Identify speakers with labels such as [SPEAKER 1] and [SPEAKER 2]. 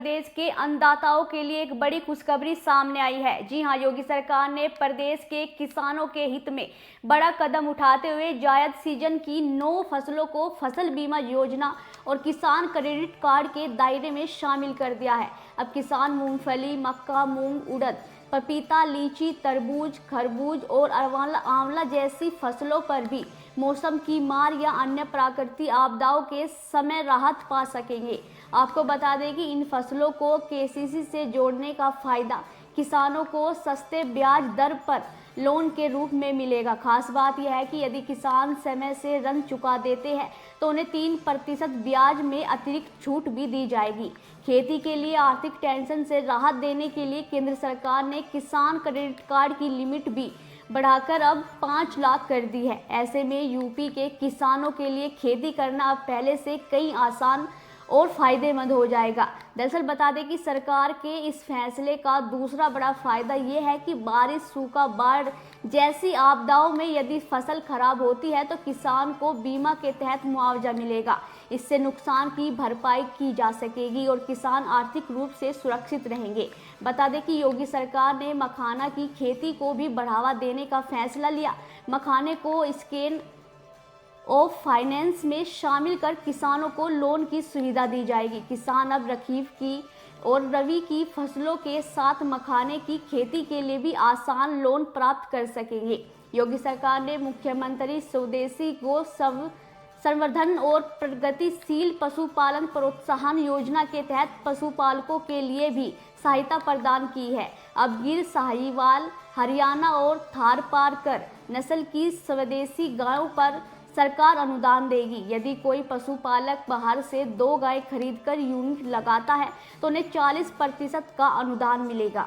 [SPEAKER 1] प्रदेश के अन्नदाताओं के लिए एक बड़ी खुशखबरी सामने आई है। जी हां, योगी सरकार ने प्रदेश के किसानों के हित में बड़ा कदम उठाते हुए जायद सीजन की 9 फसलों को फसल बीमा योजना और किसान क्रेडिट कार्ड के दायरे में शामिल कर दिया है। अब किसान मूंगफली, मक्का, मूंग, उड़द, पपीता, लीची, तरबूज, खरबूज और आंवला जैसी फसलों पर भी मौसम की मार या अन्य प्राकृतिक आपदाओं के समय राहत पा सकेंगे। आपको बता दें कि इन फसलों को केसीसी से जोड़ने का फायदा किसानों को सस्ते ब्याज दर पर लोन के रूप में मिलेगा। खास बात यह है कि यदि किसान समय से ऋण चुका देते हैं तो उन्हें 3% ब्याज में अतिरिक्त छूट भी दी जाएगी। खेती के लिए आर्थिक टेंशन से राहत देने के लिए केंद्र सरकार ने किसान क्रेडिट कार्ड की लिमिट भी बढ़ाकर अब 5 लाख कर दी है। ऐसे में यूपी के किसानों के लिए खेती करना अब पहले से कई आसान और फायदेमंद हो जाएगा। दरअसल बता दें कि सरकार के इस फैसले का दूसरा बड़ा फायदा ये है कि बारिश, सूखा, बाढ़ जैसी आपदाओं में यदि फसल खराब होती है तो किसान को बीमा के तहत मुआवजा मिलेगा। इससे नुकसान की भरपाई की जा सकेगी और किसान आर्थिक रूप से सुरक्षित रहेंगे। बता दें कि योगी सरकार ने मखाना की खेती को भी बढ़ावा देने का फैसला लिया। मखाने को स्केल ऑफ फाइनेंस में शामिल कर किसानों को लोन की सुविधा दी जाएगी। किसान अब खरीफ की और रबी की फसलों के साथ मखाने की खेती के लिए भी आसान लोन प्राप्त कर सकेंगे। योगी सरकार ने मुख्यमंत्री स्वदेशी गौ संवर्धन और प्रगतिशील पशुपालन प्रोत्साहन योजना के तहत पशुपालकों के लिए भी सहायता प्रदान की है। अब गिर, साहिवाल, हरियाणा और थारपारकर नस्ल की स्वदेशी गायों पर सरकार अनुदान देगी। यदि कोई पशुपालक बाहर से 2 गाय खरीदकर यूनिट लगाता है तो उन्हें 40% का अनुदान मिलेगा।